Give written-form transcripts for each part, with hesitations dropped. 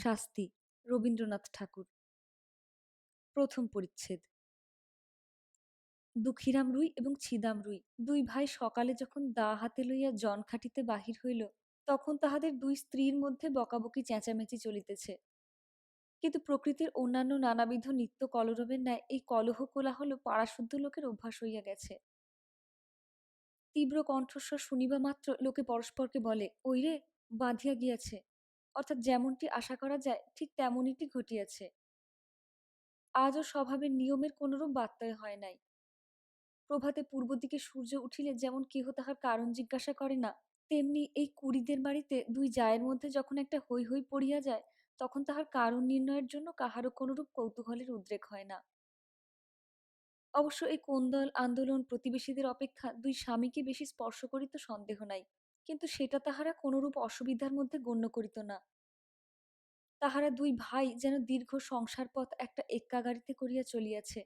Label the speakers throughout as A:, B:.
A: শাস্তি, রবীন্দ্রনাথ ঠাকুর। প্রথম পরিচ্ছেদ। দুঃখীরাম রুই এবং ছিদাম রুই দুই ভাই সকালে যখন দা হাতে লইয়া জন খাটিতে বাহির হইল, তখন তাহাদের দুই স্ত্রীর মধ্যে বকাবকি চেঁচামেচি চলিতেছে। কিন্তু প্রকৃতির অন্যান্য নানাবিধ নিত্য কলরবের ন্যায় এই কলহ কোলাহল পাড়াশুদ্ধ লোকের অভ্যাস হইয়া গেছে। তীব্র কণ্ঠস্বর শুনিবা মাত্র লোকে পরস্পরকে বলে, ওই রে, বাঁধিয়া গিয়াছে, অর্থাৎ যেমনটি আশা করা যায় ঠিক তেমনইটি ঘটিয়াছে। আজও স্বভাবের নিয়মের কোনরূপ বাত্যয় হয় নাই। প্রভাতে পূর্ব দিকে সূর্য উঠিলে যেমন কেহ তাহার কারণ জিজ্ঞাসা করে না, তেমনি এই কুড়িদের বাড়িতে দুই জায়ের মধ্যে যখন একটা হৈ হৈ পড়িয়া যায়, তখন তাহার কারণ নির্ণয়ের জন্য কাহারও কোনরূপ কৌতূহলের উদ্রেক হয় না। অবশ্য এই কোন্দল আন্দোলন প্রতিবেশীদের অপেক্ষা দুই স্বামীকে বেশি স্পর্শ করিত সন্দেহ নাই, কিন্তু সেটা তাহারা কোনরূপ অসুবিধার মধ্যে গণ্য করিত না। তাহারা দুই ভাই যেন দীর্ঘ সংসার পথ একটা এক্কা গাড়িতে করিয়া চলিয়াছে।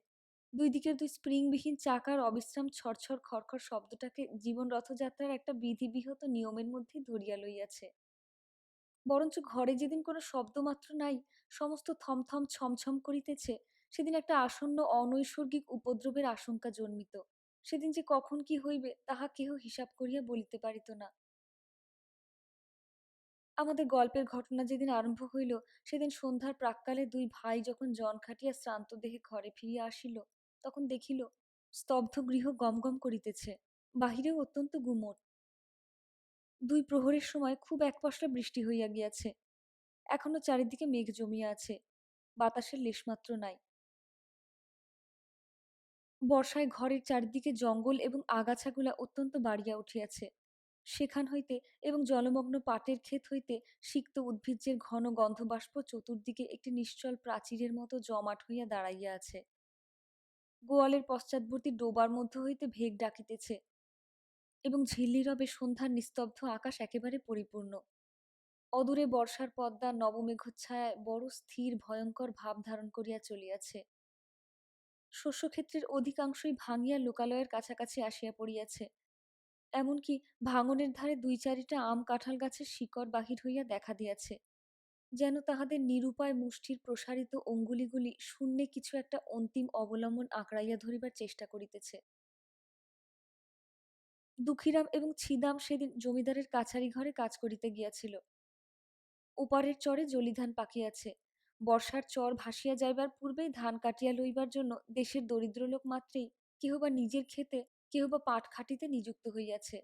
A: দুই দিকের দুই স্প্রিংবিহীন চাকার অবিশ্রাম ছড়ছড় খড়খড় শব্দটাকে জীবন রথযাত্রার একটা বিধিবিহত নিয়মের মধ্যেই ধরিয়া লইয়াছে। বরঞ্চ ঘরে যেদিন কোনো শব্দমাত্র নাই, সমস্ত থমথম ছমছম করিতেছে, সেদিন একটা আসন্ন অনৈসর্গিক উপদ্রবের আশঙ্কা জন্মিত। সেদিন যে কখন কি হইবে তাহা কেহ হিসাব করিয়া বলিতে পারিত না। আমাদের গল্পের ঘটনা যেদিন আরম্ভ হইল, সেদিন সন্ধ্যার প্রাক্কালে দুই ভাই যখন জন খাটিয়া শ্রান্ত দেহে ঘরে ফিরিয়া আসিল, তখন দেখিল স্তব্ধ গৃহ গমগম করিতেছে, বাহিরেও অত্যন্ত গুমট। দুই প্রহরের সময় খুব একপশলা বৃষ্টি হইয়া গিয়াছে। এখনো চারিদিকে মেঘ জমিয়া আছে, বাতাসের লেশমাত্র নাই। বর্ষায় ঘরের চারিদিকে জঙ্গল এবং আগাছাগুলা অত্যন্ত বাড়িয়া উঠিয়াছে। সেখান হইতে এবং জলমগ্ন পাটের ক্ষেত হইতে সিক্ত উদ্ভিজ্জের ঘন গন্ধবাষ্প চতুর্দিকে একটি নিশ্চল প্রাচীরের মতো জমাট হইয়া দাঁড়াইয়া আছে। গোয়ালের পশ্চাৎবর্তী ডোবার মধ্য হইতে ভেগ ডাকিতেছে এবং ঝিল্লিরবে সন্ধ্যার নিস্তব্ধ আকাশ একেবারে পরিপূর্ণ। অদূরে বর্ষার পদ্মা নবমেঘচ্ছায়ায় বড় স্থির ভয়ঙ্কর ভাব ধারণ করিয়া চলিয়াছে। শস্যক্ষেত্রের অধিকাংশই ভাঙিয়া লোকালয়ের কাছাকাছি আসিয়া পড়িয়াছে। এমনকি ভাঙনের ধারে দুই চারিটা আম কাঁঠাল গাছের শিকড় বাহির হইয়া দেখা দিয়াছে, যেন তাহাদের নিরুপায় মুষ্টির প্রসারিত অঙ্গুলিগুলি শূন্যে কিছু একটা অন্তিম অবলম্বন আঁকড়াইয়া ধরিবার চেষ্টা করিতেছে। দুঃখীরাম এবং ছিদাম সেদিন জমিদারের কাছারি ঘরে কাজ করিতে গিয়াছিল। ওপারের চরে জলিধান পাকিয়াছে। বর্ষার চর ভাসিয়া যাইবার পূর্বেই ধান কাটিয়া লইবার জন্য দেশের দরিদ্র লোক মাত্রেই কেহ বা নিজের ক্ষেতে, কেহ বা পাট খাটিতে নিযুক্ত হইয়াছে।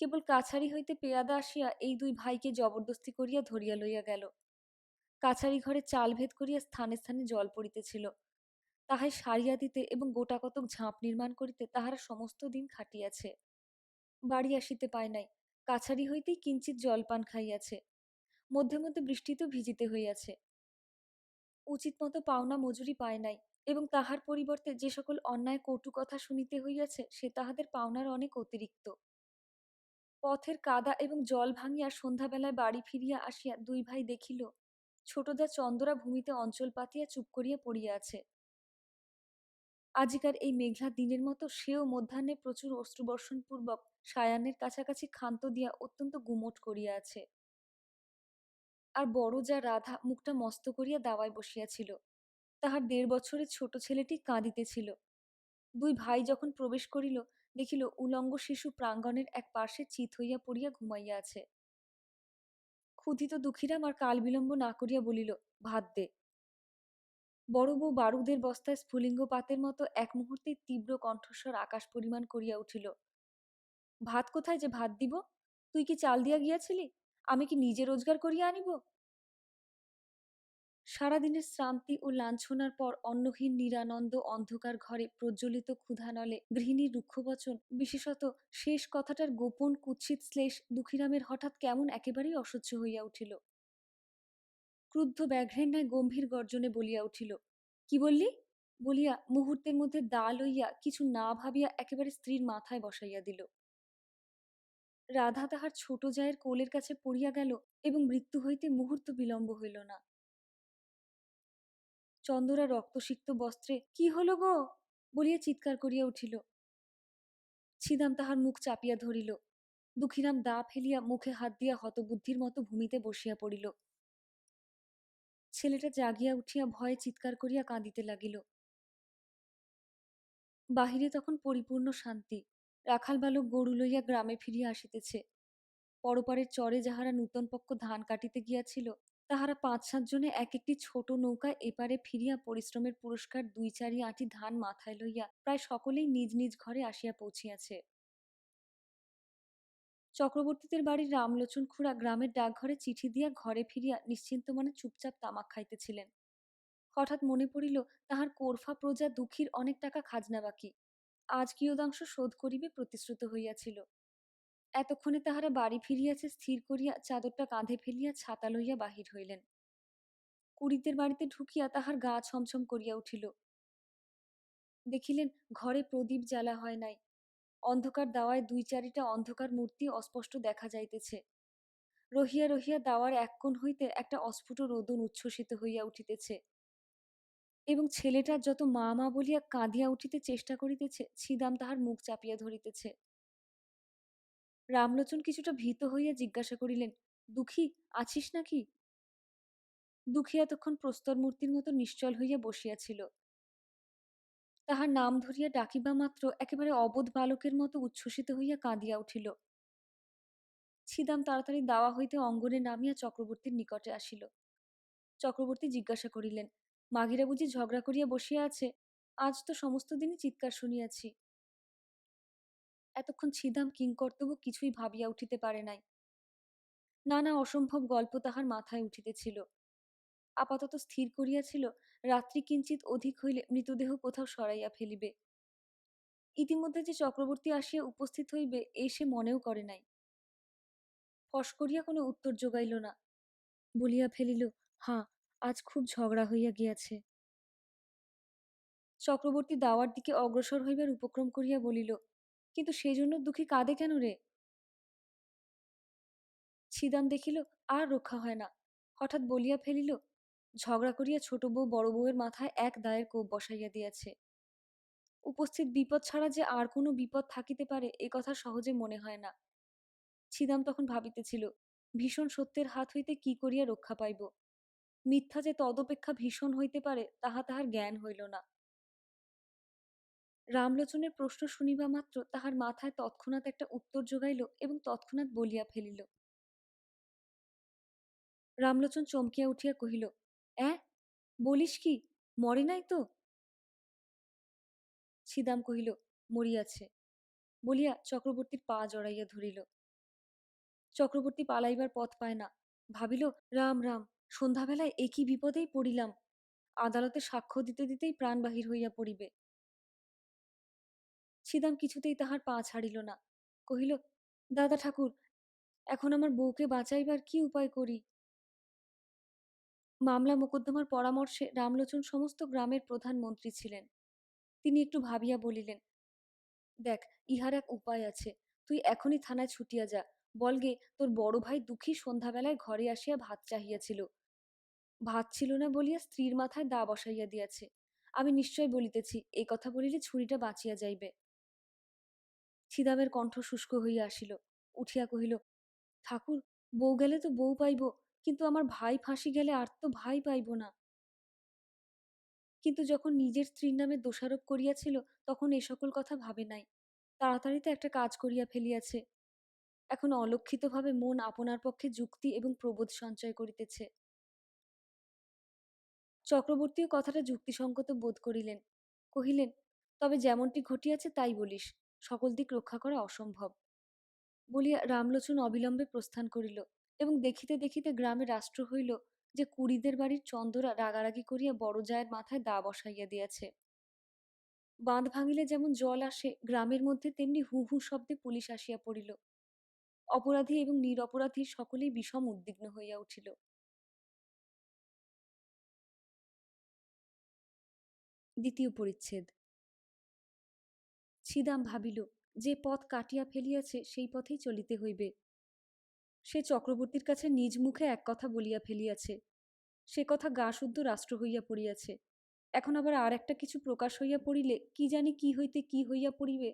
A: কেবল কাছারি হইতে পেয়াদা আসিয়া এই দুই ভাইকে জবরদস্তি করিয়া ধরিয়া লইয়া গেল। কাছারি ঘরে চাল ভেদ করিয়া স্থানে স্থানে জল পড়িতেছিল, তাহাই সারিয়া দিতে এবং গোটা কতক ঝাঁপ নির্মাণ করিতে তাহারা সমস্ত দিন খাটিয়াছে। বাড়ি আসিতে পায় নাই, কাছারি হইতেই কিঞ্চিৎ জলপান খাইয়াছে। মধ্যে মধ্যে বৃষ্টিতেও ভিজিতে হইয়াছে। উচিত মতো পাওনা মজুরি পায় নাই, এবং তাহার পরিবর্তে যে সকল অন্যায় কটু কথা শুনিতে হইয়াছে সে তাহাদের পাওনার অনেক অতিরিক্ত। পথের কাদা এবং জল ভাঙিয়া সন্ধ্যাবেলায় বাড়ি ফিরিয়া আসিয়া দুই ভাই দেখিল ছোটদা চন্দরা ভূমিতে অঞ্চল পাতিয়া চুপ করিয়া পড়িয়া আছে। আজিকার এই মেঘলা দিনের মতো সেও মধ্যাহ্নে প্রচুর অশ্রুবর্ষণপূর্বক সায়াহ্নের কাছাকাছি ক্ষান্ত দিয়া অত্যন্ত গুমোট করিয়া আছে। আর বড় যা রাধা মুখটা মস্ত করিয়া দাওয়ায় বসিয়াছিল। তাহার ১.৫ বছরের ছোট ছেলেটি কাঁদিতেছিল। দুই ভাই যখন প্রবেশ করিল, দেখিল উলঙ্গ শিশু প্রাঙ্গণের এক পার্শ্বে চিত হইয়া পড়িয়া ঘুমাইয়া আছে। ক্ষুধিত দুঃখীরাম আর কাল বিলম্ব না করিয়া বলিল, ভাত দে। বড় বউ বারুদের বস্তায় স্ফুলিঙ্গ পাতের মতো এক মুহূর্তেই তীব্র কণ্ঠস্বর আকাশ পরিমাণ করিয়া উঠিল। ভাত কোথায় যে ভাত দিব? তুই কি চাল দিয়া গিয়াছিলি? আমি কি নিজে রোজগার করিয়া আনিব? সারাদিনের শ্রান্তি ও লাঞ্ছনার পর অন্নহীন নিরানন্দ অন্ধকার ঘরে প্রজ্বলিত ক্ষুধানলে গৃহিণীর রুক্ষবচন, বিশেষত শেষ কথাটার গোপন কুৎসিত শ্লেষ দুঃখীরামের হঠাৎ কেমন একেবারেই অসহ্য হইয়া উঠিল। ক্রুদ্ধ ব্যাঘ্রের ন্যায় গম্ভীর গর্জনে বলিয়া উঠিল, কি বললি? বলিয়া মুহূর্তের মধ্যে দা লইয়া কিছু না ভাবিয়া একেবারে স্ত্রীর মাথায় বসাইয়া দিল। রাধা তাহার ছোট জায়ের কোলের কাছে পড়িয়া গেল এবং মৃত্যু হইতে মুহূর্ত বিলম্ব হইল না। চন্দরা রক্তসিক্ত বস্ত্রে কি হল গো বলিয়া চিৎকার করিয়া উঠিল। ছিদাম তাহার মুখ চাপিয়া ধরিল। দুঃখীরাম দা ফেলিয়া মুখে হাত দিয়া হতবুদ্ধির মতো ভূমিতে বসিয়া পড়িল। ছেলেটা জাগিয়া উঠিয়া ভয়ে চিৎকার করিয়া কাঁদিতে লাগিল। বাহিরে তখন পরিপূর্ণ শান্তি। রাখাল বালক গরু লইয়া গ্রামে ফিরিয়া আসিতেছে। পরপারের চরে যাহারা নূতন পক্ষ ধান কাটিতে গিয়াছিল, তাহারা ৫-৭ জনে এক একটি ছোট নৌকায় এপারে ফিরিয়া পরিশ্রমের পুরস্কার ২-৪ আঁটি ধান মাথায় লইয়া প্রায় সকলেই নিজ নিজ ঘরে আসিয়া পৌঁছিয়াছে। চক্রবর্তীদের বাড়ির রামলোচন খুড়া গ্রামের ডাকঘরে চিঠি দিয়া ঘরে ফিরিয়া নিশ্চিন্ত মনে চুপচাপ তামাক খাইতেছিলেন। হঠাৎ মনে পড়িল, তাহার কোরফা প্রজা দুঃখীর অনেক টাকা খাজনা বাকি, আজ কিয়দাংশ শোধ করিবে প্রতিশ্রুত হইয়াছিল। এতক্ষণে তাহারা বাড়ি ফিরিয়াছে স্থির করিয়া চাদরটা কাঁধে ফেলিয়া ছাতা লইয়া বাহির হইলেন। কুড়িদের বাড়িতে ঢুকিয়া তাহার গা ছমছম করিয়া উঠিল। দেখিলেন ঘরে প্রদীপ জ্বালা হয় নাই। অন্ধকার দাওয়ায় ২-৪টা অন্ধকার মূর্তি অস্পষ্ট দেখা যাইতেছে। রহিয়া রহিয়া দাওয়ার এক কোণ হইতে একটা অস্ফুট রোদন উচ্ছ্বসিত হইয়া উঠিতেছে, এবং ছেলেটা যত মা মা বলিয়া কাঁদিয়া উঠিতে চেষ্টা করিতেছে, ছিদাম তাহার মুখ চাপিয়া ধরিতেছে। রামলোচন কিছুটা ভীত হইয়া জিজ্ঞাসা করিলেন, দুঃখী, আছিস নাকি? দুঃখী এতক্ষণ প্রস্তর মূর্তির মতো নিশ্চল হইয়া বসিয়াছিল। তাহার নাম ধরিয়া ডাকিবা মাত্র একেবারে অবোধ বালকের মতো উচ্ছ্বসিত হইয়া কাঁদিয়া উঠিল। ছিদাম তাড়াতাড়ি দাওয়া হইতে অঙ্গনে নামিয়া চক্রবর্তীর নিকটে আসিল। চক্রবর্তী জিজ্ঞাসা করিলেন, মাগিরা বুঝি ঝগড়া করিয়া বসিয়া আছে? আজ তো সমস্ত দিনই চিৎকার শুনিয়াছি। এতক্ষণ ছিদাম কিংকর্তব্য কিছুই ভাবিয়া উঠিতে পারে নাই। নানা অসম্ভব গল্প তাহার মাথায় উঠিতেছিল। আপাতত স্থির করিয়াছিল, রাত্রি কিঞ্চিত অধিক হইলে মৃতদেহ কোথাও সরাইয়া ফেলিবে। ইতিমধ্যে যে চক্রবর্তী আসিয়া উপস্থিত হইবে এই সে মনেও করে নাই। ফস করিয়া কোনো উত্তর যোগাইল না। বলিয়া ফেলিল, হাঁ, আজ খুব ঝগড়া হইয়া গিয়াছে। চক্রবর্তী দাওয়ার দিকে অগ্রসর হইবার উপক্রম করিয়া বলিল, কিন্তু সেজন্য দুঃখী কাঁদে কেন রে? ছিদাম দেখিল আর রক্ষা হয় না। হঠাৎ বলিয়া ফেলিল, ঝগড়া করিয়া ছোট বউ বড় বউয়ের মাথায় এক দায়ের কোপ বসাইয়া দিয়াছে। উপস্থিত বিপদ ছাড়া যে আর কোনো বিপদ থাকিতে পারে এ কথা সহজে মনে হয় না। ছিদাম তখন ভাবিতেছিল, ভীষণ সত্যের হাত হইতে কি করিয়া রক্ষা পাইব। মিথ্যা যে তদপেক্ষা ভীষণ হইতে পারে তাহা তাহার জ্ঞান হইল না। রামলোচনের প্রশ্ন শুনিবা মাত্র তাহার মাথায় তৎক্ষণাৎ একটা উত্তর জোগাইল এবং তৎক্ষণাৎ বলিয়া ফেলিল। রামলোচন চমকিয়া উঠিয়া কহিল, অ্যাঁ, বলিস কি? মরে নাই তো? ছিদাম কহিল, মরিয়াছে। বলিয়া চক্রবর্তীর পা জড়াইয়া ধরিল। চক্রবর্তী পালাইবার পথ পায় না। ভাবিল, রাম রাম, সন্ধ্যাবেলায় এ কি বিপদেই পড়িলাম। আদালতে সাক্ষ্য দিতে দিতেই প্রাণ বাহির হইয়া পড়িবে। ছিদাম কিছুতেই তাহার পা ছাড়িল না। কহিল, দাদা ঠাকুর, এখন আমার বউকে বাঁচাইবার কি উপায় করি? মামলা মোকদ্দমার পরামর্শে রামলোচন সমস্ত গ্রামের প্রধান মন্ত্রী ছিলেন। তিনি একটু ভাবিয়া বলিলেন, দেখ, ইহার এক উপায় আছে। তুই এখনই থানায় ছুটিয়া যা। বলগে তোর বড় ভাই দুঃখী সন্ধ্যাবেলায় ঘরে আসিয়া ভাত চাহিয়াছিল। ভাত ছিল না বলিয়া স্ত্রীর মাথায় দা বসাইয়া দিয়াছে। আমি নিশ্চয় বলিতেছি, এই কথা বলিলে ছুরিটা বাঁচিয়া যাইবে। ছিদামের কণ্ঠ শুষ্ক হইয়া আসিল। উঠিয়া কহিল, ঠাকুর, বউ গেলে তো বউ পাইব, কিন্তু আমার ভাই ফাঁসি গেলে আর তো ভাই পাইব না। কিন্তু যখন নিজের স্ত্রীর নামে দোষারোপ করিয়াছিল তখন এ সকল কথা ভাবে নাই। তাড়াতাড়িতে একটা কাজ করিয়া ফেলিয়াছে। এখন অলক্ষিতভাবে মন আপনার পক্ষে যুক্তি এবং প্রবোধ সঞ্চয় করিতেছে। চক্রবর্তীও কথাটা যুক্তিসঙ্গত বোধ করিলেন। কহিলেন, তবে যেমনটি ঘটিয়াছে তাই বলিস, সকল দিক রক্ষা করা অসম্ভব। বলিয়া রামলোচন অবিলম্বে প্রস্থান করিল, এবং দেখিতে দেখিতে গ্রামে রাষ্ট্র হইল যে কুড়িদের বাড়ির চন্দরা রাগারাগি করিয়া বড় জায়ের মাথায় দা বসাইয়া দিয়াছে। বাঁধ ভাঙিলে যেমন জল আসে গ্রামের মধ্যে, তেমনি হু হু শব্দে পুলিশ আসিয়া পড়িল। অপরাধী এবং নিরপরাধী সকলেই বিষম উদ্বিগ্ন হইয়া উঠিল। দ্বিতীয় পরিচ্ছেদ। ছিদাম ভাবিল, যে পথ কাটিয়া ফেলিয়াছে সেই পথেই চলিতে হইবে। সে চক্রবর্তীর কাছে নিজ মুখে এক কথা বলিয়া ফেলিয়াছে, সে কথা গা শুদ্ধ রাষ্ট্র হইয়া পড়িয়াছে। এখন আবার আর একটা কিছু প্রকাশ হইয়া পড়িলে কি জানি কি হইতে কি হইয়া পড়িবে,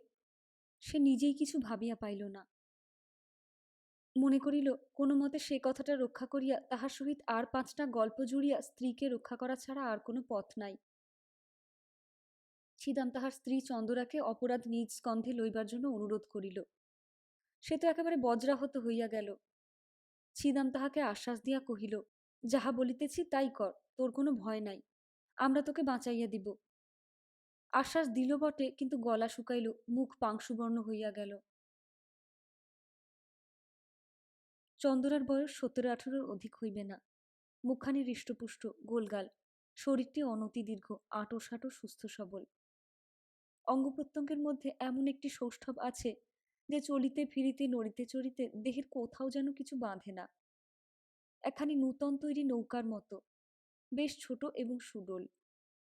A: সে নিজেই কিছু ভাবিয়া পাইল না। মনে করিল কোনো মতে সে কথাটা রক্ষা করিয়া তাহার সহিত আর ৫টা গল্প জুড়িয়া স্ত্রীকে রক্ষা করা ছাড়া আর কোনো পথ নাই। ছিদাম তাহার স্ত্রী চন্দরাকে অপরাধ নিজ স্কন্ধে লইবার জন্য অনুরোধ করিল। সে তো একেবারে বজ্রাহত হইয়া গেল। ছিদাম তাহাকে আশ্বাস দিয়া কহিল, যাহা বলিতেছি তাই কর, তোর কোনো ভয় নাই, আমরা তোকে বাঁচাইয়া দিব। আশ্বাস দিল বটে, কিন্তু গলা শুকাইল, মুখ পাংশুবর্ণ হইয়া গেল। চন্দরার বয়স ১৭-১৮ অধিক হইবে না। মুখখানি হৃষ্টপুষ্ট, গোলগাল, শরীরটি অনতি দীর্ঘ, আঁটো-সাঁটো, সুস্থ সবল। অঙ্গপ্রত্যঙ্গের মধ্যে এমন একটি সৌষ্ঠব আছে যে চলিতে ফিরিতে নড়িতে চড়িতে দেহের কোথাও যেন কিছু বাঁধে না। একখানি নূতন তৈরি নৌকার মতো, বেশ ছোট এবং সুডোল,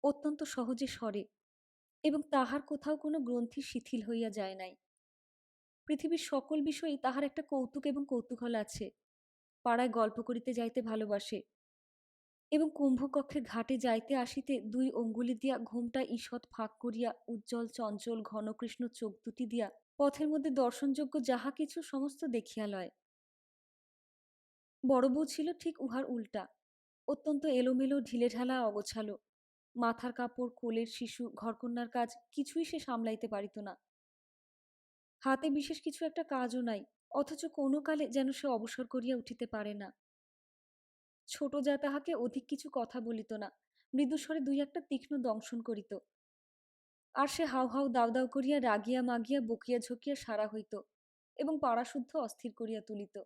A: অত্যন্ত সহজে সরে, এবং তাহার কোথাও কোনো গ্রন্থি শিথিল হইয়া যায় নাই। পৃথিবীর সকল বিষয়েই তাহার একটা কৌতুক এবং কৌতূহল আছে। পাড়ায় গল্প করিতে যাইতে ভালোবাসে, এবং কুম্ভকক্ষের ঘাটে যাইতে আসিতে ২ অঙ্গুলি দিয়া ঘোমটা ঈষৎ ফাঁক করিয়া উজ্জ্বল চঞ্চল ঘনকৃষ্ণ চোখ দুটি দিয়া পথের মধ্যে দর্শনযোগ্য যাহা কিছু সমস্ত দেখিয়া লয়। বড় বউ ছিল ঠিক উহার উল্টা, অত্যন্ত এলোমেলো, ঢিলেঢালা, অগোছালো। মাথার কাপড়, কোলের শিশু, ঘরকন্নার কাজ কিছুই সে সামলাইতে পারিত না। হাতে বিশেষ কিছু একটা কাজও নাই, অথচ কোনো কালে যেন সে অবসর করিয়া উঠিতে পারে না। ছোট যা তাহাকে অধিক কিছু কথা বলিত না, মৃদুস্বরে ২-১টা তীক্ষ্ণ দংশন করিত, আর সে হাউ হাউ দাউ দাউ করিয়া রাগিয়া মাগিয়া বকিয়া ঝকিয়া সারা হইত এবং পাড়াশুদ্ধ অস্থির করিয়া তুলিত।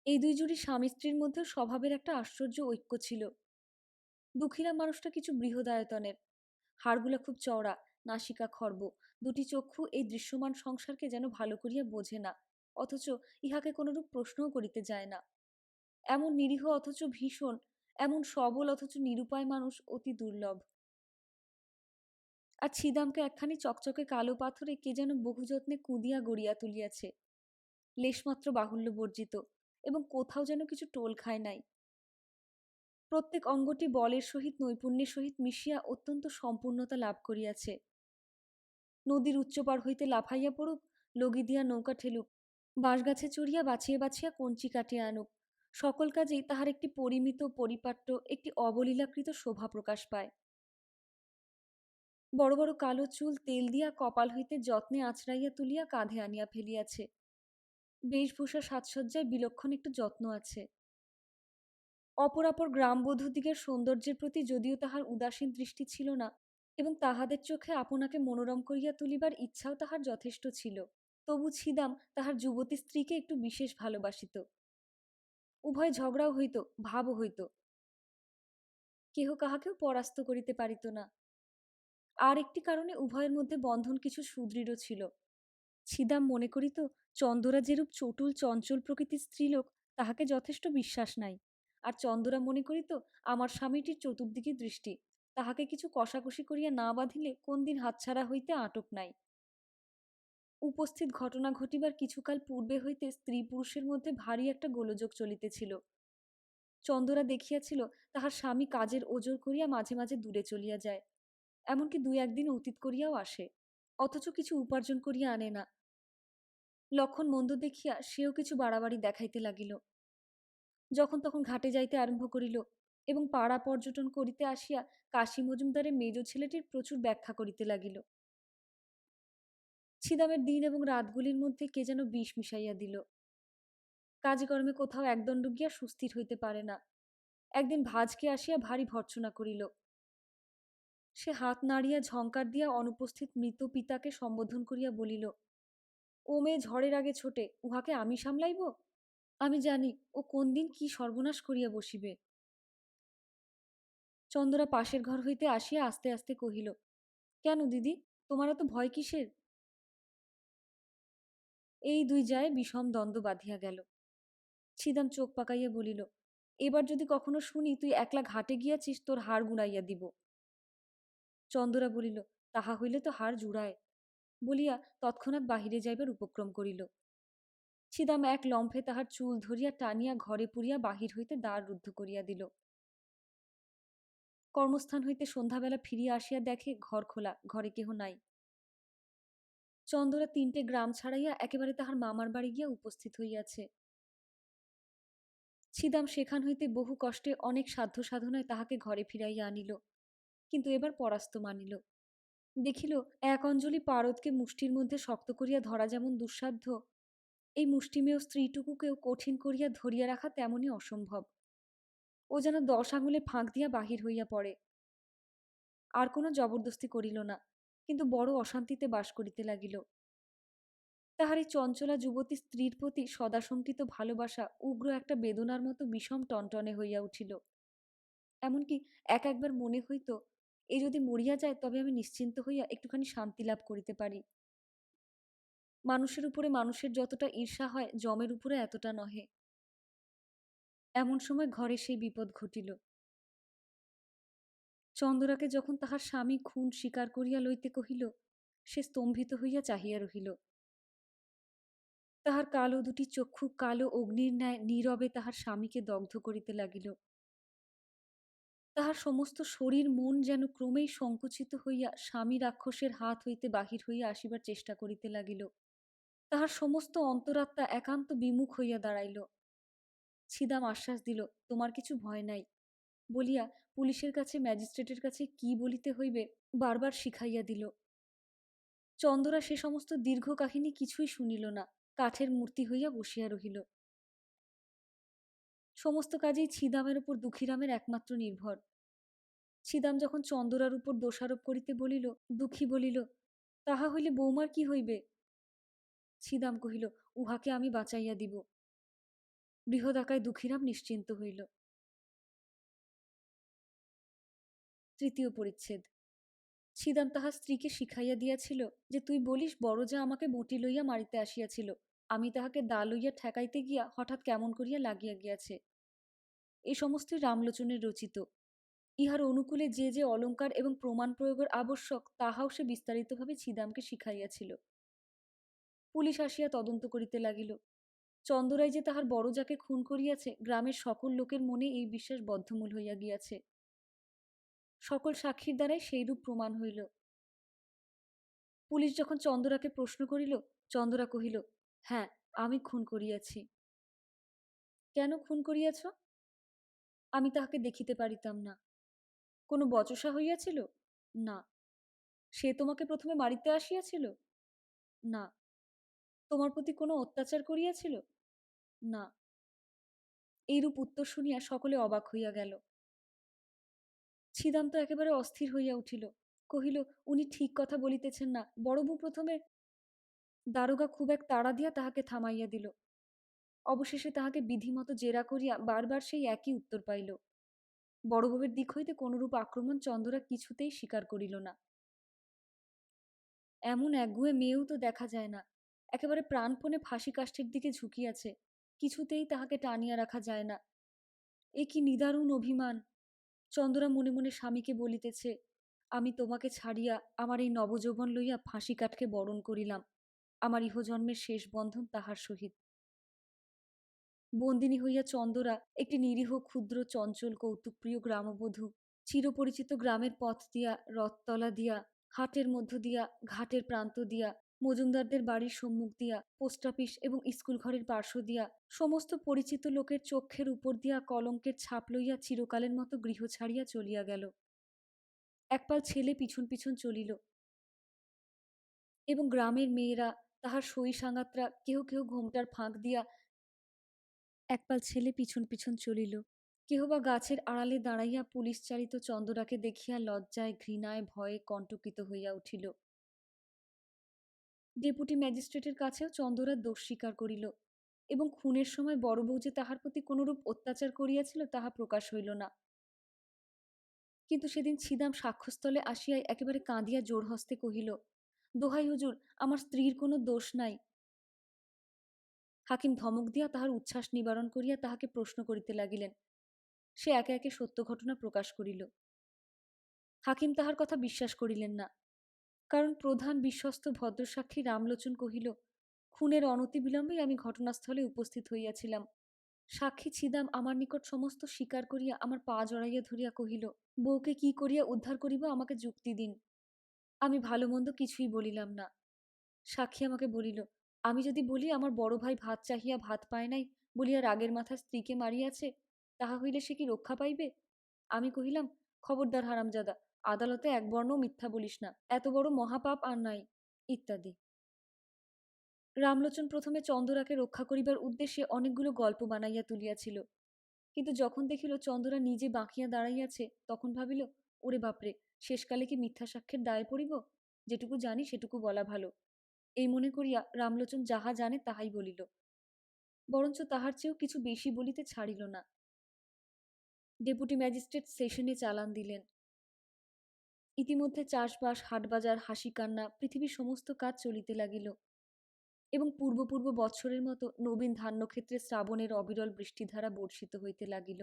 A: এই ২ জুড়ি স্বামী স্ত্রীর মধ্যে স্বভাবের একটা আশ্চর্য ঐক্য ছিল। দুঃখীরা মানুষটা কিছু বৃহদায়তনের, হাড়গুলা খুব চওড়া, নাসিকা খর্ব, দুটি চক্ষু এই দৃশ্যমান সংসারকে যেন ভালো করিয়া বোঝে না, অথচ ইহাকে কোনরূপ প্রশ্নও করিতে যায় না। এমন নিরীহ অথচ ভীষণ, এমন সবল অথচ নিরুপায় মানুষ অতি দুর্লভ। আর ছিদামকে একখানি চকচকে কালো পাথরে কে যেন বহু যত্নে কুঁদিয়া গড়িয়া তুলিয়াছে, লেশমাত্র বাহুল্য বর্জিত, এবং কোথাও যেন কিছু টোল খায় নাই। প্রত্যেক অঙ্গটি বলের সহিত নৈপুণ্যের সহিত মিশিয়া অত্যন্ত সম্পূর্ণতা লাভ করিয়াছে। নদীর উচ্চপার হইতে লাফাইয়া পড়ুক, লগি দিয়া নৌকা ঠেলুক, বাঁশগাছে চড়িয়া বাছিয়া বাছিয়া কঞ্চি কাটিয়া আনুক, সকল কাজেই তাহার একটি পরিমিত, পরিপাট্য, একটি অবলীলাকৃত শোভা প্রকাশ পায়। বড় বড় কালো চুল তেল দিয়া কপাল হইতে যত্নে আঁচড়াইয়া তুলিয়া কাঁধে আনিয়া ফেলিয়াছে। বেশভূষা সাজসজ্জায় বিলক্ষণ একটু যত্ন আছে। অপরাপর গ্রামবধূদিগের সৌন্দর্যের প্রতি যদিও তাহার উদাসীন দৃষ্টি ছিল না, এবং তাহাদের চোখে আপনাকে মনোরম করিয়া তুলিবার ইচ্ছাও তাহার যথেষ্ট ছিল, তবু ছিদাম তাহার যুবতী স্ত্রীকে একটু বিশেষ ভালোবাসিত। উভয় ঝগড়াও হইত, ভাবও হইত, কেহ কাহাকেও পরাস্ত করিতে পারিত না। আর একটি কারণে উভয়ের মধ্যে বন্ধন কিছু সুদৃঢ় ছিল। ছিদাম মনে করিত চন্দরা যেরূপ চটুল চঞ্চল প্রকৃতির স্ত্রীলোক, তাহাকে যথেষ্ট বিশ্বাস নাই, আর চন্দরা মনে করিত আমার স্বামীটির চতুর্দিকে দৃষ্টি, তাহাকে কিছু কষাকষি করিয়া না বাঁধিলে কোন দিন হাতছাড়া হইতে আটক নাই। উপস্থিত ঘটনা ঘটিবার কিছুকাল পূর্বে হইতে স্ত্রী পুরুষের মধ্যে ভারী একটা গোলযোগ চলিতেছিল। চন্দরা দেখিয়াছিল তাহার স্বামী কাজের ওজর করিয়া মাঝে মাঝে দূরে চলিয়া যায়, এমনকি ২-১ দিন অতীত করিয়াও আসে, অথচ কিছু উপার্জন করিয়া আনে না। লক্ষণ মন্দ দেখিয়া সেও কিছু বাড়াবাড়ি দেখাইতে লাগিল। যখন তখন ঘাটে যাইতে আরম্ভ করিল, এবং পাড়া পর্যটন করিতে আসিয়া কাশী মজুমদারের মেজ ছেলেটির প্রচুর ব্যাখ্যা করিতে লাগিল। ছিদামের দিন এবং রাতগুলির মধ্যে কে যেন বিষ মিশাইয়া দিল। কাজকর্মে কোথাও একদণ্ড গিয়া সুস্থির হইতে পারে না। একদিন ভাজকে আসিয়া ভারী ভর্ৎসনা করিল। সে হাত নাড়িয়া ঝঙ্কার দিয়া অনুপস্থিত মৃত পিতাকে সম্বোধন করিয়া বলিল, ও মেয়ে ঝড়ের আগে ছোটে, উহাকে আমি সামলাইব? আমি জানি ও কোন দিন কি সর্বনাশ করিয়া বসিবে। চন্দরা পাশের ঘর হইতে আসিয়া আস্তে আস্তে কহিল, কেন দিদি, তোমার এত ভয় কিসের? এই ২ যায় বিষম দ্বন্দ্ব বাঁধিয়া গেল। ছিদাম চোখ পাকাইয়া বলিল, এবার যদি কখনো শুনি তুই একলা ঘাটে গিয়াছিস, তোর হাড় গুঁড়াইয়া দিব। চন্দরা বলিল, তাহা হইলে তো হাড় জুড়ায়, বলিয়া তৎক্ষণাৎ বাহিরে যাইবার উপক্রম করিল। ছিদাম এক লম্ফে তাহার চুল ধরিয়া টানিয়া ঘরে পুরিয়া বাহির হইতে দ্বার রুদ্ধ করিয়া দিল। কর্মস্থান হইতে সন্ধ্যাবেলা ফিরিয়া আসিয়া দেখে ঘর খোলা, ঘরে কেহ নাই। চন্দরা ৩টে গ্রাম ছাড়াইয়া একেবারে তাহার মামার বাড়ি গিয়া উপস্থিত হইয়াছে। ছিদাম সেখান হইতে বহু কষ্টে অনেক সাধ্য সাধনায় তাহাকে ঘরে ফিরাইয়া আনিল, কিন্তু এবার পরাস্ত মানিল। দেখিল এক অঞ্জলি পারদকে মুষ্টির মধ্যে শক্ত করিয়া ধরা যেমন দুঃসাধ্য, এই মুষ্টিমেয় স্ত্রীটুকুকেও কঠিন করিয়া ধরিয়া রাখা তেমনই অসম্ভব। ও যেন ১০ আঙুলে ফাঁক দিয়া বাহির হইয়া পড়ে। আর কোনো জবরদস্তি করিল না, কিন্তু বড় অশান্তিতে বাস করিতে লাগিল। তাহার এই চঞ্চলা যুবতী স্ত্রীর প্রতি সদাশঙ্কিত ভালোবাসা উগ্র একটা বেদনার মতো বিষম টনটনে হইয়া উঠিল। এমনকি একবার মনে হইত, এ যদি মরিয়া যায় তবে আমি নিশ্চিন্ত হইয়া একটুখানি শান্তি লাভ করিতে পারি। মানুষের উপরে মানুষের যতটা ঈর্ষা হয়, যমের উপরে এতটা নহে। এমন সময় ঘরে সেই বিপদ ঘটিল। চন্দরাকে যখন তাহার স্বামী খুন স্বীকার করিয়া লইতে কহিল, সে স্তম্ভিত হইয়া চাহিয়া রহিল। তাহার কালো দুটি চক্ষু কালো অগ্নির ন্যায় নীরবে তাহার স্বামীকে দগ্ধ করিতে লাগিল। তাহার সমস্ত শরীর মন যেন ক্রমেই সংকুচিত হইয়া স্বামী রাক্ষসের হাত হইতে বাহির হইয়া আসিবার চেষ্টা করিতে লাগিল। তাহার সমস্ত অন্তরাত্মা একান্ত বিমুখ হইয়া দাঁড়াইল। ছিদাম আশ্বাস দিল, তোমার কিছু ভয় নাই বলিয়া পুলিশের কাছে ম্যাজিস্ট্রেটের কাছে কি বলিতে হইবে বারবার শিখাইয়া দিল। চন্দরা সে সমস্ত দীর্ঘ কাহিনী কিছুই শুনিল না, কাঠের মূর্তি হইয়া বসিয়া রহিল। সমস্ত কাজেই ছিদামের উপর দুঃখীরামের একমাত্র নির্ভর। ছিদাম যখন চন্দরার উপর দোষারোপ করিতে বলিল, দুঃখী বলিল, তাহা হইলে বৌমার কি হইবে? ছিদাম কহিল, উহাকে আমি বাঁচাইয়া দিব। বৃহদাকায় দুঃখীরাম নিশ্চিন্ত হইল। তৃতীয় পরিচ্ছেদ। ছিদাম তাহার স্ত্রীকে শিখাইয়া দিয়াছিল যে, তুই বলিস বড় যা আমাকে বঁটি লইয়া মারিতে আসিয়াছিল, আমি তাহাকে দা লইয়া ঠেকাইতে গিয়া হঠাৎ কেমন করিয়া লাগিয়া গিয়াছে। এই সমস্তই রামলোচনের রচিত। ইহার অনুকূলে যে যে অলঙ্কার এবং প্রমাণ প্রয়োগের আবশ্যক তাহাও সে বিস্তারিতভাবে ছিদামকে শিখাইয়াছিল। পুলিশ আসিয়া তদন্ত করিতে লাগিল। চন্দরাই যে তাহার বড় যাকে খুন করিয়াছে, গ্রামের সকল লোকের মনে এই বিশ্বাস বদ্ধমূল হইয়া গিয়াছে। সকল সাক্ষীর দ্বারাই সেইরূপ প্রমাণ হইল। পুলিশ যখন চন্দরাকে প্রশ্ন করিল, চন্দরা কহিল, হ্যাঁ, আমি খুন করিয়াছি। কেন খুন করিয়াছ? আমি তাহাকে দেখিতে পারিতাম না। কোনো বচসা হইয়াছিল? না। সে তোমাকে প্রথমে মারিতে আসিয়াছিল? না। তোমার প্রতি কোনো অত্যাচার করিয়াছিল? না। এইরূপ উত্তর শুনিয়া সকলে অবাক হইয়া গেল। ছিদাম তো একেবারে অস্থির হইয়া উঠিল। কহিল, উনি ঠিক কথা বলিতেছেন না। বড়বু প্রথমে দারোগা খুব এক তাড়া দিয়া তাহাকে থামাইয়া দিল। অবশেষে তাহাকে বিধিমতো জেরা করিয়া বারবার সেই একই উত্তর পাইল। বড়বউয়ের দিক হইতে কোনরূপ আক্রমণ চন্দরা কিছুতেই স্বীকার করিল না। এমন একগুঁয়ে মেয়েও তো দেখা যায় না। একেবারে প্রাণপণে ফাঁসি কাষ্ঠের দিকে ঝুঁকিয়াছে, কিছুতেই তাহাকে টানিয়া রাখা যায় না। এ কি নিদারুণ অভিমান! চন্দরা মনে মনে স্বামীকে বলিতেছে, আমি তোমাকে ছাড়িয়া আমার এই নবযৌবন লইয়া ফাঁসি কাঠকে বরণ করিলাম। আমার ইহজন্মের শেষ বন্ধন তাহার সহিত। বন্দিনী হইয়া চন্দরা একটি নিরীহ ক্ষুদ্র চঞ্চল কৌতুকপ্রিয় গ্রামবধূ চিরপরিচিত গ্রামের পথ দিয়া, রথতলা দিয়া, হাটের মধ্য দিয়া, ঘাটের প্রান্ত দিয়া, মজুমদারদের বাড়ির সম্মুখ দিয়া, পোস্ট অফিস এবং স্কুল ঘরের পার্শ্ব দিয়া, সমস্ত পরিচিত লোকের চক্ষের উপর দিয়া কলঙ্কের ছাপ লইয়া চিরকালের মতো গৃহ ছাড়িয়া চলিয়া গেল। একপাল ছেলে পিছন পিছন চলিল, এবং গ্রামের মেয়েরা, তাহার সই সাঙ্গাতরা কেহ কেহ ঘোমটার ফাঁক দিয়া একপাল ছেলে পিছন পিছন চলিল। কেহ বা গাছের আড়ালে দাঁড়াইয়া পুলিশ চালিত চন্দরাকে দেখিয়া লজ্জায় ঘৃণায় ভয়ে কণ্টকিত হইয়া উঠিল। ডেপুটি ম্যাজিস্ট্রেটের কাছেও চন্দরা দোষ স্বীকার করিল, এবং খুনের সময় বড় বউ যে তাহার প্রতি কোনরূপ অত্যাচার করিয়াছিল তাহা প্রকাশ হইল না। কিন্তু সেদিন ছিদাম সাক্ষ্যস্থলে আসিয়াই একেবারে কাঁদিয়া জোর হস্তে কহিল, দোহাই হুজুর, আমার স্ত্রীর কোনো দোষ নাই। হাকিম ধমক দিয়া তাহার উচ্ছ্বাস নিবারণ করিয়া তাহাকে প্রশ্ন করিতে লাগিলেন। সে একে একে সত্য ঘটনা প্রকাশ করিল। হাকিম তাহার কথা বিশ্বাস করিলেন না, কারণ প্রধান বিশ্বস্ত ভদ্রসাক্ষী রামলোচন কহিল, খুনের অনতিবিলম্বেই আমি ঘটনাস্থলে উপস্থিত হইয়াছিলাম। সাক্ষী ছিদাম আমার নিকট সমস্ত স্বীকার করিয়া আমার পা জড়াইয়া ধরিয়া কহিল, বউকে কি করিয়া উদ্ধার করিব আমাকে যুক্তি দিন। আমি ভালো মন্দ কিছুই বলিলাম না। সাক্ষী আমাকে বলিল, আমি যদি বলি আমার বড় ভাই ভাত চাহিয়া ভাত পায় নাই বলিয়া রাগের মাথায় স্ত্রীকে মারিয়াছে, তাহা হইলে সে কি রক্ষা পাইবে? আমি কহিলাম, খবরদার হারামজাদা, আদালতে এক বর্ণও মিথ্যা বলিস না, এত বড় মহাপাপ আর নাই, ইত্যাদি। রামলোচন প্রথমে চন্দরাকে রক্ষা করিবার উদ্দেশ্যে অনেকগুলো গল্প বানাইয়া তুলিয়াছিল, কিন্তু যখন দেখিল চন্দরা নিজে বাঁকিয়া দাঁড়াইয়াছে, তখন ভাবিল, ওরে বাপরে, শেষকালে কি মিথ্যা সাক্ষ্যের দায় পড়িব? যেটুকু জানি সেটুকু বলা ভালো। এই মনে করিয়া রামলোচন যাহা জানে তাহাই বলিল, বরঞ্চ তাহার চেয়েও কিছু বেশি বলিতে ছাড়িল না। ডেপুটি ম্যাজিস্ট্রেট সেশনে চালান দিলেন। ইতিমধ্যে চাষবাস, হাটবাজার, হাসি কান্না, পৃথিবীর সমস্ত কাজ চলিতে লাগিল, এবং পূর্ব পূর্ব বৎসরের মতো নবীন ধান্যক্ষেত্রে শ্রাবণের অবিরল বৃষ্টিধারা বর্ষিত হইতে লাগিল।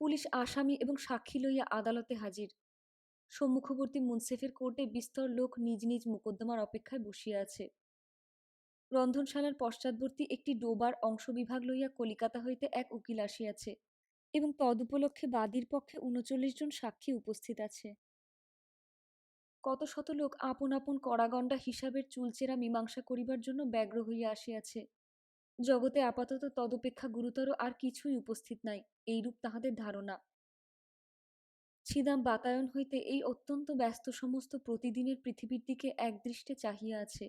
A: পুলিশ আসামি এবং সাক্ষী লইয়া আদালতে হাজির। সম্মুখবর্তী মুন্সেফের কোর্টে বিস্তর লোক নিজ নিজ মোকদ্দমার অপেক্ষায় বসিয়া আছে। রন্ধনশালার পশ্চাৎবর্তী একটি ডোবার অংশবিভাগ লইয়া কলিকাতা হইতে এক উকিল আসিয়াছে, এবং তদুপলক্ষে বাদীর পক্ষে ৩৯ জন সাক্ষী উপস্থিত আছে। কত শত লোক আপন আপন কড়াগণ্ডা হিসাবের চুলচেরা মীমাংসা করিবার জন্য ব্যগ্র হইয়া আসিয়াছে। জগতে আপাতত তদপেক্ষা গুরুতর আর কিছুই উপস্থিত নাই, এইরূপ তাহাদের ধারণা। ছিদাম বাতায়ন হইতে এই অত্যন্ত ব্যস্ত সমস্ত প্রতিদিনের পৃথিবীর দিকে একদৃষ্টে চাহিয়া আছে।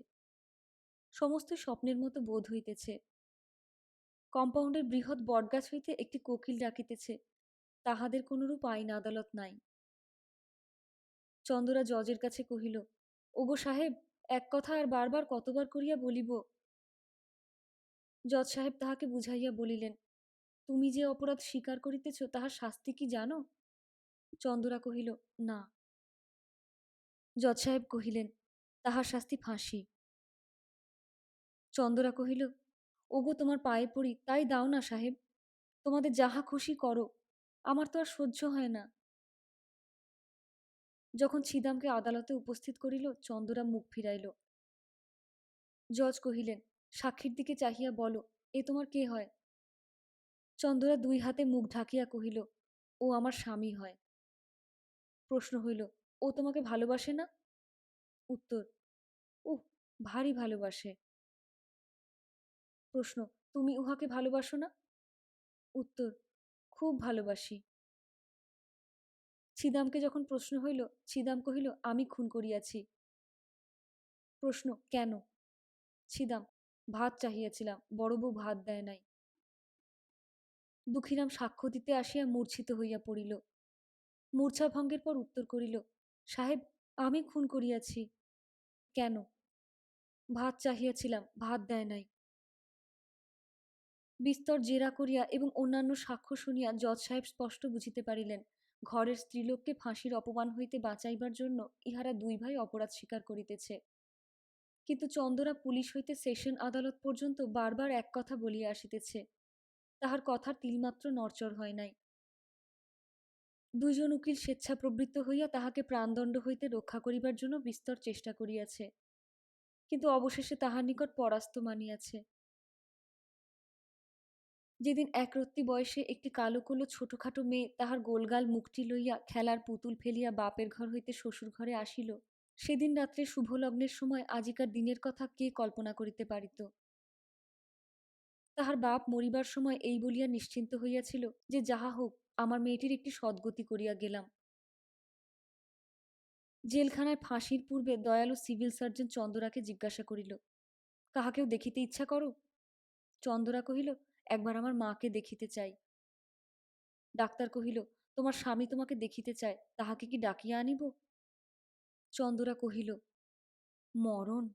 A: সমস্ত স্বপ্নের মতো বোধ হইতেছে। কম্পাউন্ডের বৃহৎ বটগাছ হইতে একটি কোকিল ডাকিতেছে, তাহাদের কোনরূপ আইন আদালত নাই। চন্দরা জজের কাছে কহিল, ওগো সাহেব, এক কথা আর বারবার কতবার করিয়া বলিব? জজ সাহেব তাহাকে বুঝাইয়া বলিলেন, তুমি যে অপরাধ স্বীকার করিতেছ তাহার শাস্তি কি জানো? চন্দরা কহিল, না। জজ সাহেব কহিলেন, তাহার শাস্তি ফাঁসি। চন্দরা কহিল, ওগো তোমার পায়ে পড়ি, তাই দাও না সাহেব, তোমাদের যাহা খুশি করো, আমার তো আর সহ্য হয় না। যখন ছিদামকে আদালতে উপস্থিত করিল, চন্দরা মুখ ফিরাইল। জজ কহিলেন, সাক্ষীর দিকে চাহিয়া বলো, এ তোমার কে হয়? চন্দরা দুই হাতে মুখ ঢাকিয়া কহিল, ও আমার স্বামী হয়। প্রশ্ন হইল, ও তোমাকে ভালোবাসে না? উত্তর, উহ, ভারী ভালোবাসে। প্রশ্ন, তুমি উহাকে ভালোবাসো না? উত্তর, খুব ভালোবাসি। ছিদামকে যখন প্রশ্ন হইল, ছিদাম কহিল, আমি খুন করিয়াছি। প্রশ্ন, কেন? ছিদাম, ভাত চাহিয়াছিলাম, বড় বউ ভাত দেয় নাই। দুঃখীরাম সাক্ষ্য দিতে আসিয়া মূর্ছিত হইয়া পড়িল। মূর্ছাভঙ্গের পর উত্তর করিল, সাহেব, আমি খুন করিয়াছি। কেন? ভাত চাহিয়াছিলাম, ভাত দেয় নাই। বিস্তর জেরা করিয়া এবং অন্যান্য সাক্ষ্য শুনিয়া জজ সাহেব স্পষ্ট বুঝিতে পারিলেন, ঘরের স্ত্রীলোককে ফাঁসির অপমান হইতে বাঁচাইবার জন্য ইহারা দুই ভাই অপরাধ স্বীকার করিতেছে। কিন্তু চন্দরা পুলিশ হইতে সেশন আদালত পর্যন্ত বারবার এক কথা বলিয়া আসিতেছে, তাহার কথার তিলমাত্র নড়চড় হয় নাই। দুইজন উকিল স্বেচ্ছাপ্রবৃত্ত হইয়া তাহাকে প্রাণদণ্ড হইতে রক্ষা করিবার জন্য বিস্তর চেষ্টা করিয়াছে, কিন্তু অবশেষে তাহার নিকট পরাস্ত মানিয়াছে। যেদিন একরত্তি বয়সে একটি কালো কলো ছোটখাটো মেয়ে তাহার গোলগাল মুখটি লইয়া খেলার পুতুল ফেলিয়া বাপের ঘর হইতে শ্বশুর ঘরে আসিল, সেদিন রাত্রে শুভলগ্নের সময় আজিকার দিনের কথা কে কল্পনা করিতে পারিত? তাহার বাপ মরিবার সময় এই বলিয়া নিশ্চিন্ত হইয়াছিল যে যাহা হোক, আমার মেয়েটির একটি সদ্গতি করিয়া গেলাম। জেলখানায় ফাঁসির পূর্বে দয়ালু সিভিল সার্জন চন্দরাকে জিজ্ঞাসা করিল, কাহাকেও দেখিতে ইচ্ছা করো? চন্দরা কহিল, একবার আমার মাকে দেখিতে চাই। ডাক্তার কহিল, তোমার স্বামী তোমাকে দেখিতে চায়, তাহাকে কি ডাকিয়া আনিব? চন্দরা কহিল, মরণ!